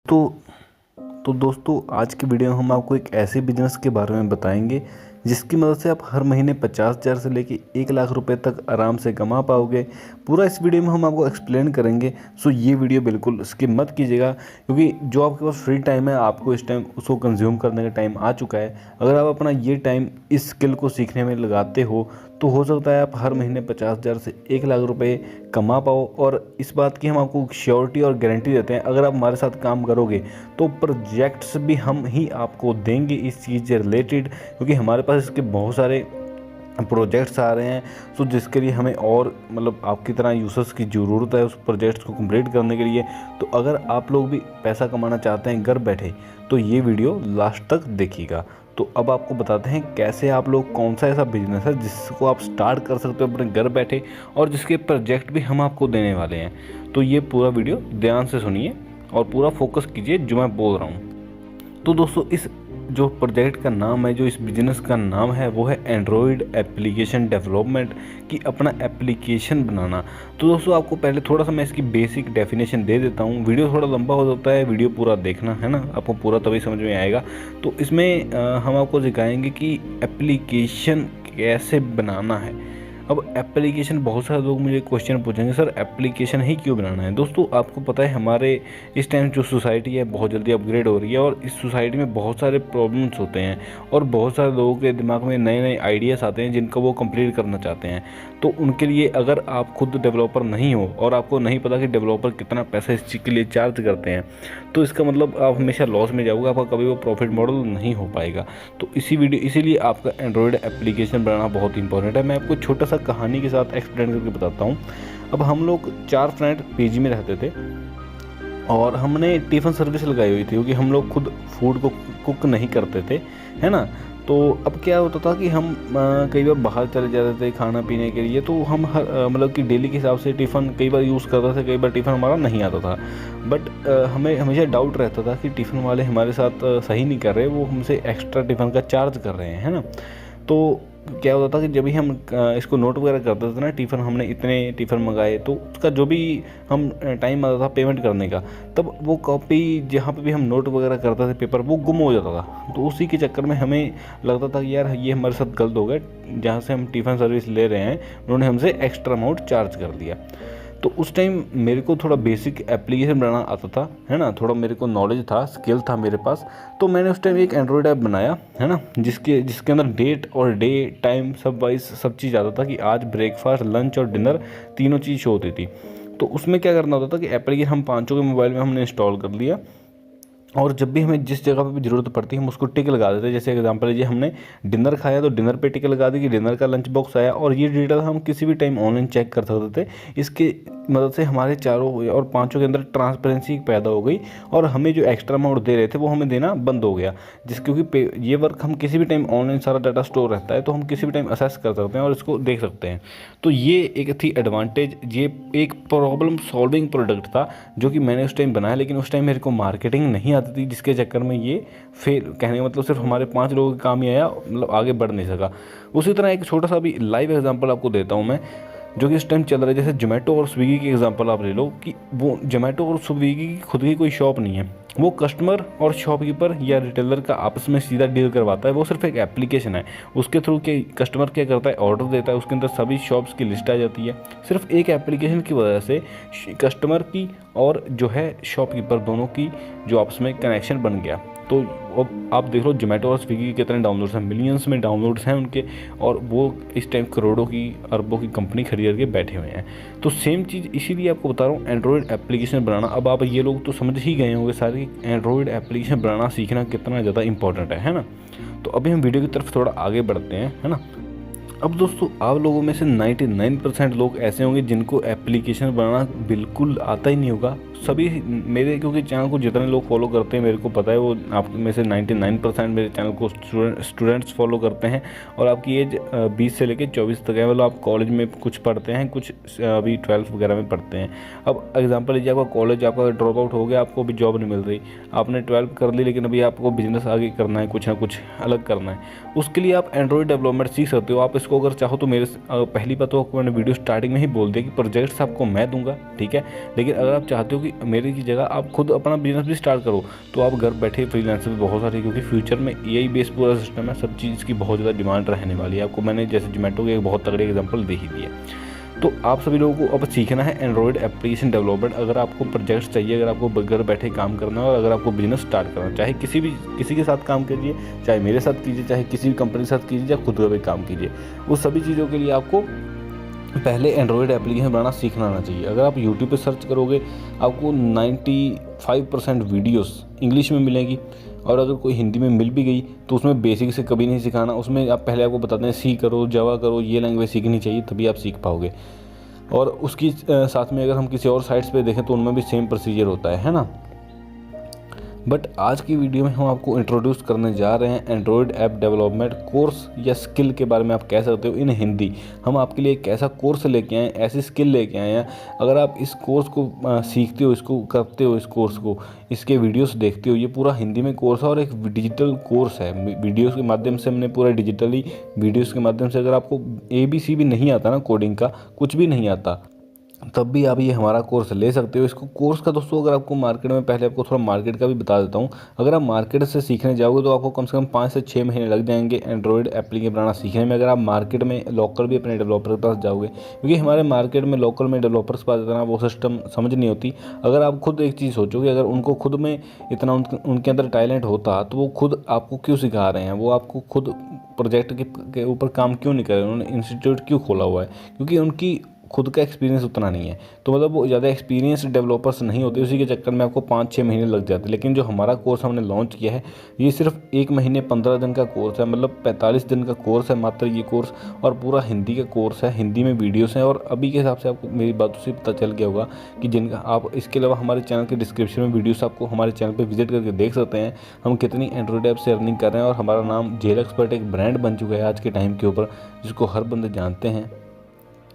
तो तो दोस्तों आज की वीडियो में हम आपको एक ऐसे बिजनेस के बारे में बताएंगे जिसकी मदद से आप हर महीने 50,000 से लेके 1 लाख रुपए तक आराम से कमा पाओगे। पूरा इस वीडियो में हम आपको एक्सप्लेन करेंगे। सो ये वीडियो बिल्कुल स्किप मत कीजिएगा, क्योंकि जो आपके पास फ्री टाइम है आपको इस टाइम उसको कंज्यूम करने का टाइम आ चुका है। अगर आप अपना ये टाइम इस स्किल को सीखने में लगाते हो तो हो सकता है आप हर महीने 50,000 से 1 लाख रुपए कमा पाओ। और इस बात की हम आपको श्योरिटी और गारंटी देते हैं, अगर आप हमारे साथ काम करोगे तो प्रोजेक्ट्स भी हम ही आपको देंगे इस चीज़ से रिलेटेड, क्योंकि हमारे पास इसके बहुत सारे प्रोजेक्ट्स आ रहे हैं। सो जिसके लिए हमें और आपकी तरह यूजर्स की ज़रूरत है उस प्रोजेक्ट्स को कंप्लीट करने के लिए। तो अगर आप लोग भी पैसा कमाना चाहते हैं घर बैठे तो ये वीडियो लास्ट तक देखिएगा। तो अब आपको बताते हैं कैसे आप लोग, कौन सा ऐसा बिजनेस है जिसको आप स्टार्ट कर सकते हो अपने घर बैठे और जिसके प्रोजेक्ट भी हम आपको देने वाले हैं। तो ये पूरा वीडियो ध्यान से सुनिए और पूरा फोकस कीजिए जो मैं बोल रहा हूँ। तो दोस्तों इस जो प्रोजेक्ट का नाम है, जो इस बिज़नेस का नाम है, वो है एंड्रॉयड एप्लीकेशन डेवलपमेंट, कि अपना एप्लीकेशन बनाना। तो दोस्तों आपको पहले थोड़ा सा मैं इसकी बेसिक डेफिनेशन दे देता हूँ। वीडियो थोड़ा लंबा हो जाता है, वीडियो पूरा देखना है ना, आपको पूरा तभी समझ में आएगा। तो इसमें हम आपको सिखाएंगे कि एप्लीकेशन कैसे बनाना है। अब एप्लीकेशन, बहुत सारे लोग मुझे क्वेश्चन पूछेंगे, सर एप्लीकेशन ही क्यों बनाना है। दोस्तों आपको पता है हमारे इस टाइम जो सोसाइटी है बहुत जल्दी अपग्रेड हो रही है और इस सोसाइटी में बहुत सारे प्रॉब्लम्स होते हैं और बहुत सारे लोगों के दिमाग में नए नए आइडियाज़ आते हैं जिनको वो कंप्लीट करना चाहते हैं। तो उनके लिए अगर आप खुद डेवलपर नहीं हो और आपको नहीं पता कि डेवलपर कितना पैसा इस चीज़ के लिए चार्ज करते हैं, तो इसका मतलब आप हमेशा लॉस में जाओगे, आपका कभी वो प्रॉफिट मॉडल नहीं हो पाएगा। तो इसीलिए आपका एंड्रॉयड एप्लीकेशन बनाना बहुत इंपॉर्टेंट है। मैं आपको छोटा सा कहानी के साथ एक्सप्लेन करके बताता हूँ। अब हम लोग 4 फ्रेंड पीजी में रहते थे और हमने टिफ़िन सर्विस लगाई हुई थी, क्योंकि हम लोग खुद फूड को कुक नहीं करते थे, है ना। तो अब क्या होता था कि हम कई बार बाहर चले जाते थे खाना पीने के लिए, तो हम कि डेली के हिसाब से टिफ़िन कई बार यूज़ करते थे, कई बार टिफ़िन हमारा नहीं आता था। बट हमें हमेशा डाउट रहता था कि टिफ़िन वाले हमारे साथ सही नहीं कर रहे, वो हमसे एक्स्ट्रा टिफ़िन का चार्ज कर रहे हैं, है ना। तो क्या होता था कि जब भी हम इसको नोट वगैरह करते थे ना, टिफ़िन हमने इतने टिफ़िन मंगाए, तो उसका जो भी हम टाइम आता था पेमेंट करने का, तब वो कॉपी जहाँ पे भी हम नोट वगैरह करते थे पेपर, वो गुम हो जाता था। तो उसी के चक्कर में हमें लगता था कि यार ये हमारे साथ गलत हो गया, जहाँ से हम टिफ़िन सर्विस ले रहे हैं उन्होंने हमसे एक्स्ट्रा अमाउंट चार्ज कर दिया। तो उस टाइम मेरे को थोड़ा बेसिक एप्लीकेशन बनाना आता था, है ना, थोड़ा मेरे को नॉलेज था, स्किल था मेरे पास। तो मैंने उस टाइम एक एंड्रॉयड ऐप बनाया, है ना, जिसके अंदर डेट और डे टाइम सब वाइज सब चीज़ आता था कि आज ब्रेकफास्ट, लंच और डिनर तीनों चीज़ शो होती थी। तो उसमें क्या करना होता था कि एप्लीकेशन हम पाँचों के मोबाइल में हमने इंस्टॉल कर लिया और जब भी हमें जिस जगह पे भी ज़रूरत पड़ती है हम उसको टिक लगा देते हैं। जैसे एग्जांपल लीजिए, हमने डिनर खाया तो डिनर पे टिक लगा दी कि डिनर का लंच बॉक्स आया, और ये डिटेल हम किसी भी टाइम ऑनलाइन चेक कर सकते थे। इसके मदद से हमारे चारों और पांचों के अंदर ट्रांसपेरेंसी पैदा हो गई और हमें जो एक्स्ट्रा अमाउंट दे रहे थे वो हमें देना बंद हो गया। क्योंकि ये वर्क हम किसी भी टाइम ऑनलाइन, सारा डाटा स्टोर रहता है, तो हम किसी भी टाइम असेस कर सकते हैं और इसको देख सकते हैं। तो ये एक थी एडवांटेज, ये एक प्रॉब्लम सॉल्विंग प्रोडक्ट था जो कि मैंने उस टाइम बनाया, लेकिन उस टाइम मेरे को मार्केटिंग नहीं आती थी, जिसके चक्कर में ये फेल, कहने का मतलब सिर्फ हमारे 5 लोगों के काम ही आया, आगे बढ़ नहीं सका। उसी तरह एक छोटा सा भी लाइव एग्जांपल आपको देता हूँ मैं, जो कि इस टाइम चल रहा है। जैसे जोमेटो और स्विगी की एग्जांपल आप ले लो, कि वो जोमेटो और स्विगी की खुद की कोई शॉप नहीं है, वो कस्टमर और शॉपकीपर या रिटेलर का आपस में सीधा डील करवाता है। वो सिर्फ एक एप्लीकेशन है, उसके थ्रू के कस्टमर क्या करता है, ऑर्डर देता है, उसके अंदर सभी शॉप्स की लिस्ट आ जाती है। सिर्फ एक एप्लीकेशन की वजह से कस्टमर की और जो है शॉपकीपर दोनों की जो आपस में कनेक्शन बन गया। तो अब आप देख लो जोमेटो और स्विगी के कितने डाउनलोड्स हैं, मिलियंस में डाउनलोड्स हैं उनके, और वो इस टाइम करोड़ों की, अरबों की कंपनी खरीद करके बैठे हुए हैं। तो सेम चीज़ इसीलिए आपको बता रहा हूँ, एंड्रॉयड एप्लीकेशन बनाना। अब आप ये लोग तो समझ ही गए होंगे सारे कि एंड्रॉयड एप्लीकेशन बनाना सीखना कितना ज़्यादा इंपॉर्टेंट है ना। तो अभी हम वीडियो की तरफ थोड़ा आगे बढ़ते हैं, है ना। अब दोस्तों आप लोगों में से 99% लोग ऐसे होंगे जिनको एप्लीकेशन बनाना बिल्कुल आता ही नहीं होगा। सभी मेरे, क्योंकि चैनल को जितने लोग फॉलो करते हैं मेरे को पता है, वो आप में से 99% मेरे चैनल को स्टूडेंट्स फॉलो करते हैं और आपकी एज 20 से लेकर 24 तक है। मतलब आप कॉलेज में कुछ पढ़ते हैं, कुछ अभी 12th वगैरह में पढ़ते हैं। अब एग्जांपल लीजिए, आपका कॉलेज आपका ड्रॉप आउट हो गया, आपको अभी जॉब नहीं मिल रही, आपने 12th कर ली, लेकिन अभी आपको बिजनेस आगे करना है, कुछ ना कुछ अलग करना है। उसके लिए आप एंड्रॉयड डेवलपमेंट सीख सकते हो। आप इसको अगर चाहो तो मेरे पहली बात तो आपको मैंने वीडियो स्टार्टिंग में ही बोल दिया कि प्रोजेक्ट्स आपको मैं दूंगा, ठीक है। लेकिन अगर आप चाहते हो कि कि मेरे की जगह आप खुद अपना बिजनेस भी स्टार्ट करो, तो आप घर बैठे फ्रीलांसर भी बहुत सारे, क्योंकि फ्यूचर में यही बेस पूरा सिस्टम है, सब चीज़ की बहुत ज़्यादा डिमांड रहने वाली है। आपको मैंने जैसे जोमेटो के एक बहुत तगड़े एग्जाम्पल दे ही दिया। तो आप सभी लोगों को अब सीखना है एंड्रॉयड एप्लीकेशन डेवलपमेंट। अगर आपको प्रोजेक्ट्स चाहिए, अगर आपको घर बैठे काम करना है और अगर आपको बिजनेस स्टार्ट करना है, चाहे किसी के साथ काम कीजिए, चाहे मेरे साथ कीजिए, चाहे किसी भी कंपनी के साथ कीजिए, या खुद का भी काम कीजिए, उस सभी चीज़ों के लिए आपको पहले एंड्रॉयड एप्लीकेशन बनाना सीखना आना चाहिए। अगर आप यूट्यूब पे सर्च करोगे, आपको 95% वीडियोस इंग्लिश में मिलेगी, और अगर कोई हिंदी में मिल भी गई तो उसमें बेसिक से कभी नहीं सिखाना। उसमें आप पहले आपको बताते हैं सी करो, जावा करो, ये लैंग्वेज सीखनी चाहिए, तभी आप सीख पाओगे। और उसकी साथ में अगर हम किसी और साइट्स पे देखें तो उनमें भी सेम प्रोसीजर होता है ना। बट आज की वीडियो में हम आपको इंट्रोड्यूस करने जा रहे हैं एंड्रॉयड ऐप डेवलपमेंट कोर्स या स्किल के बारे में आप कह सकते हो इन हिंदी। हम आपके लिए एक ऐसा कोर्स लेके आए हैं, ऐसी स्किल लेके आए हैं, अगर आप इस कोर्स को सीखते हो, इसको करते हो, इस कोर्स को, इसके वीडियोस देखते हो, ये पूरा हिंदी में कोर्स है और एक डिजिटल कोर्स है। वीडियोस के माध्यम से हमने पूरा डिजिटली वीडियोस के माध्यम से, अगर आपको ABC भी नहीं आता ना, कोडिंग का कुछ भी नहीं आता, तब भी आप ये हमारा कोर्स ले सकते हो। इसको कोर्स का दोस्तों अगर आपको मार्केट में, पहले आपको थोड़ा मार्केट का भी बता देता हूँ। अगर आप मार्केट से सीखने जाओगे तो आपको कम से कम 5 से 6 महीने लग जाएंगे एंड्रॉयड एप्लीकेशन बनाना सीखने में। अगर आप मार्केट में लोकल भी अपने डेवलपर के पास जाओगे, क्योंकि हमारे मार्केट में लोकल में डेवलपर्स के पास इतना वो सिस्टम समझ नहीं होती। अगर आप खुद एक चीज़ सोचोगे, अगर उनको खुद में इतना उनके अंदर टैलेंट होता तो वो खुद आपको क्यों सिखा रहे हैं, वो आपको खुद प्रोजेक्ट के ऊपर काम क्यों नहीं कर रहे, उन्होंने इंस्टीट्यूट क्यों खोला हुआ है, क्योंकि उनकी खुद का एक्सपीरियंस उतना नहीं है। तो मतलब वो ज़्यादा एक्सपीरियंस डेवलपर्स नहीं होते, उसी के चक्कर में आपको 5-6 महीने लग जाते हैं। लेकिन जो हमारा कोर्स हमने लॉन्च किया है, ये सिर्फ 1 महीने 15 दिन का कोर्स है, मतलब 45 दिन का कोर्स है मात्र ये कोर्स, और पूरा हिंदी का कोर्स है, हिंदी में वीडियोस हैं। और अभी के हिसाब से आपको मेरी बातों से पता चल गया होगा कि जिनका आप, इसके अलावा हमारे चैनल के डिस्क्रिप्शन में वीडियोस आपको हमारे चैनल पर विजिट करके देख सकते हैं हम कितनी एंड्रॉयड ऐप से अर्निंग कर रहे हैं। और हमारा नाम जेल एक्सपर्ट एक ब्रांड बन चुका है आज के टाइम के ऊपर, जिसको हर बंदे जानते हैं।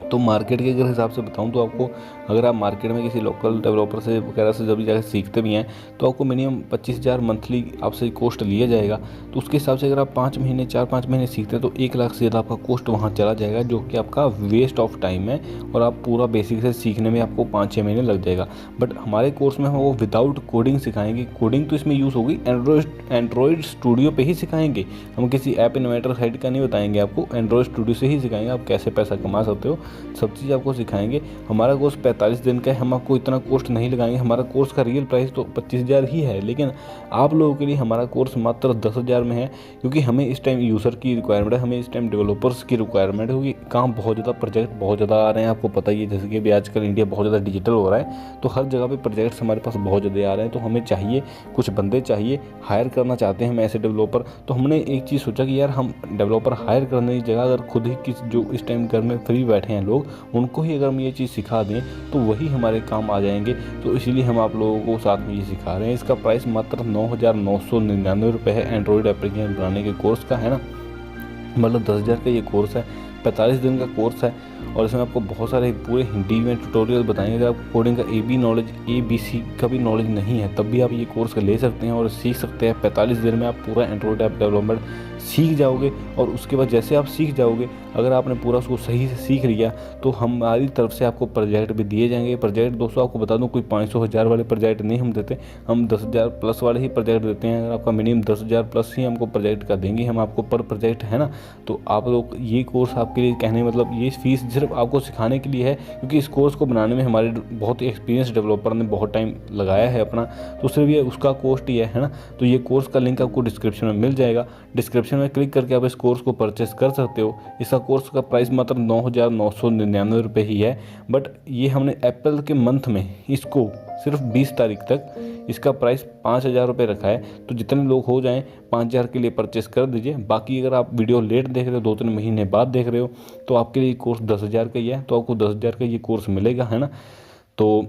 तो मार्केट के अगर हिसाब से बताऊं तो आपको, अगर आप मार्केट में किसी लोकल डेवलपर से वगैरह से जब भी जाकर सीखते भी हैं तो आपको मिनिमम 25,000 मंथली आपसे कॉस्ट लिया जाएगा। तो उसके हिसाब से अगर आप 5 महीने 4-5 महीने सीखते हैं तो 1 लाख से ज़्यादा आपका कॉस्ट वहाँ चला जाएगा, जो कि आपका वेस्ट ऑफ टाइम है। और आप पूरा बेसिक से सीखने में आपको 5-6 महीने लग जाएगा। बट हमारे कोर्स में हम वो विदाउट कोडिंग सिखाएंगे। कोडिंग तो इसमें यूज़ होगी, एंड्रॉयड स्टूडियो पर ही सिखाएंगे। हम किसी ऐप इन्वेंटर साइट का नहीं बताएंगे आपको, एंड्रॉयड स्टूडियो से ही सिखाएंगे आप कैसे पैसा कमा सकते हो, सब चीज़ आपको सिखाएंगे। हमारा कोर्स 45 दिन का है, हम आपको इतना कॉस्ट नहीं लगाएंगे। हमारा कोर्स का रियल प्राइस तो 25,000 ही है, लेकिन आप लोगों के लिए हमारा कोर्स मात्र 10,000 में है, क्योंकि हमें इस टाइम यूज़र की रिक्वायरमेंट है, हमें इस टाइम डेवलपर्स की रिक्वायरमेंट है, क्योंकि काम बहुत ज़्यादा, प्रोजेक्ट बहुत ज़्यादा आ रहे हैं। आपको पता ही है, जैसे कि अभी आजकल इंडिया बहुत ज़्यादा डिजिटल हो रहा है, तो हर जगह पर प्रोजेक्ट्स हमारे पास बहुत ज़्यादा आ रहे हैं। तो हमें चाहिए, कुछ बंदे चाहिए, हायर करना चाहते हैं हम ऐसे डेवलपर। तो हमने एक चीज़ सोचा कि यार हम डेवलपर हायर करने की जगह अगर खुद ही किस, जो इस टाइम घर में फ्री बैठे हैं लोग, उनको ही अगर हम ये चीज़ सिखा दें तो वही हमारे काम आ जाएंगे। तो इसीलिए हम आप लोगों को साथ में ये सिखा रहे हैं। इसका प्राइस मात्र 9,999 रुपये है एंड्रॉयड एप्लीकेशन बनाने के कोर्स का, है ना। मतलब 10,000 का ये कोर्स है, 45 दिन का कोर्स है, और इसमें आपको बहुत सारे पूरे हिंदी में ट्यूटोरियल बताएंगे। अगर आपको कोडिंग का ABC का भी नॉलेज नहीं है, तब भी आप ये कोर्स ले सकते हैं और सीख सकते हैं। 45 दिन में आप पूरा एंड्रॉयड ऐप डेवलपमेंट सीख जाओगे। और उसके बाद जैसे आप सीख जाओगे, अगर आपने पूरा उसको सही से सीख लिया, तो हमारी तरफ से आपको प्रोजेक्ट भी दिए जाएंगे। प्रोजेक्ट दोस्तों आपको बता दूं, कोई 500-1000 वाले प्रोजेक्ट नहीं हम देते, हम 10,000 प्लस वाले ही प्रोजेक्ट देते हैं। अगर आपका मिनिमम 10,000 प्लस ही हमको प्रोजेक्ट का देंगे हम आपको पर प्रोजेक्ट, है ना। तो आप लोग, ये कोर्स आपके लिए कहने मतलब ये फीस सिर्फ आपको सिखाने के लिए है, क्योंकि इस कोर्स को बनाने में हमारे बहुत एक्सपीरियंस डेवलपर ने बहुत टाइम लगाया है अपना, तो सिर्फ ये उसका कॉस्ट ही है ना। तो ये कोर्स का लिंक आपको डिस्क्रिप्शन में मिल जाएगा, डिस्क्रिप्शन में क्लिक करके आप इस कोर्स को परचेस कर सकते हो। इसका कोर्स का प्राइस मात्र 9,999 रुपये ही है। बट ये हमने अप्रैल के मंथ में इसको सिर्फ 20 तारीख तक इसका प्राइस 5,000 रुपये रखा है। तो जितने लोग हो जाएं 5,000 के लिए परचेस कर दीजिए। बाकी अगर आप वीडियो लेट देख रहे हो, 2-3 महीने बाद देख रहे हो, तो आपके लिए कोर्स 10,000 का ही है। तो आपको 10,000 का ये कोर्स मिलेगा, है ना। तो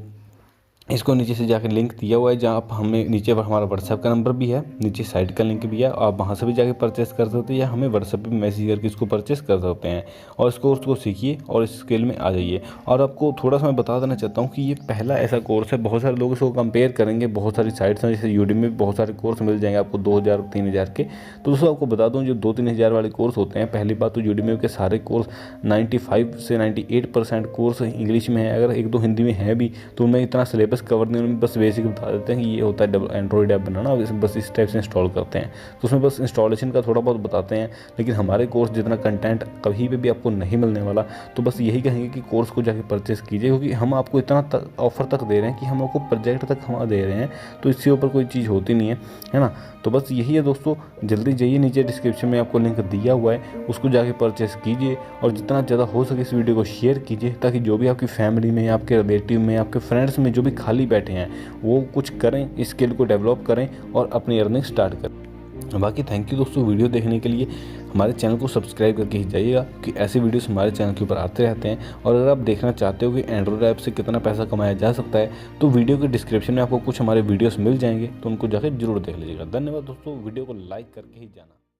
इसको नीचे से जाकर लिंक दिया हुआ है, जहाँ आप हमें नीचे पर हमारा व्हाट्सएप का नंबर भी है, नीचे साइट का लिंक भी है, आप वहाँ से भी जाके परचेस कर सकते हैं, या हमें व्हाट्सएप पे मैसेज करके इसको परचेस कर सकते हैं। और इस कोर्स को सीखिए और इस स्किल में आ जाइए। और आपको थोड़ा सा मैं बता देना चाहता हूँ कि ये पहला ऐसा कोर्स है, बहुत सारे लोग इसको कंपेयर करेंगे, बहुत सारी साइट्स हैं, जैसे यूडीमी में बहुत सारे कोर्स मिल जाएंगे आपको 2,000-3,000 के। तो दोस्तों आपको बता दूँ, जो 2-3 हज़ार वाले कोर्स होते हैं, पहली बात तो यूडीमी के सारे कोर्स 95 से 98% कोर्स इंग्लिश में है। अगर 1-2 हिंदी में है भी, तो उनमें इतना सिलेबस सिलेबस कवर नहीं, उनमें बस बेसिक बता देते हैं कि ये होता है एंड्रॉइड ऐप बनाना, बस इस टाइप से इंस्टॉल करते हैं। तो उसमें बस इंस्टॉलेशन का थोड़ा बहुत बताते हैं, लेकिन हमारे कोर्स जितना कंटेंट कहीं पे भी आपको नहीं मिलने वाला। तो बस यही कहेंगे कि कोर्स को जाके परचेस कीजिए, क्योंकि हम आपको इतना ऑफर तक दे रहे हैं कि हम आपको प्रोजेक्ट तक हम दे रहे हैं, तो इससे ऊपर कोई चीज़ होती नहीं है ना। तो बस यही है दोस्तों, जल्दी जाइए, नीचे डिस्क्रिप्शन में आपको लिंक दिया हुआ है, उसको जाके परचेस कीजिए और जितना ज़्यादा हो सके इस वीडियो को शेयर कीजिए, ताकि जो भी आपकी फैमिली में, आपके रिलेटिव में, आपके फ्रेंड्स में जो भी खाली बैठे हैं वो कुछ करें, इस स्किल को डेवलप करें और अपनी अर्निंग स्टार्ट करें। बाकी थैंक यू दोस्तों वीडियो देखने के लिए। हमारे चैनल को सब्सक्राइब करके ही जाइएगा, कि ऐसे वीडियोस हमारे चैनल के ऊपर आते रहते हैं। और अगर आप देखना चाहते हो कि एंड्रॉइड ऐप से कितना पैसा कमाया जा सकता है, तो वीडियो के डिस्क्रिप्शन में आपको कुछ हमारे वीडियोस मिल जाएंगे, तो उनको जाकर जरूर देख लीजिएगा। धन्यवाद दोस्तों, वीडियो को लाइक करके ही जाना।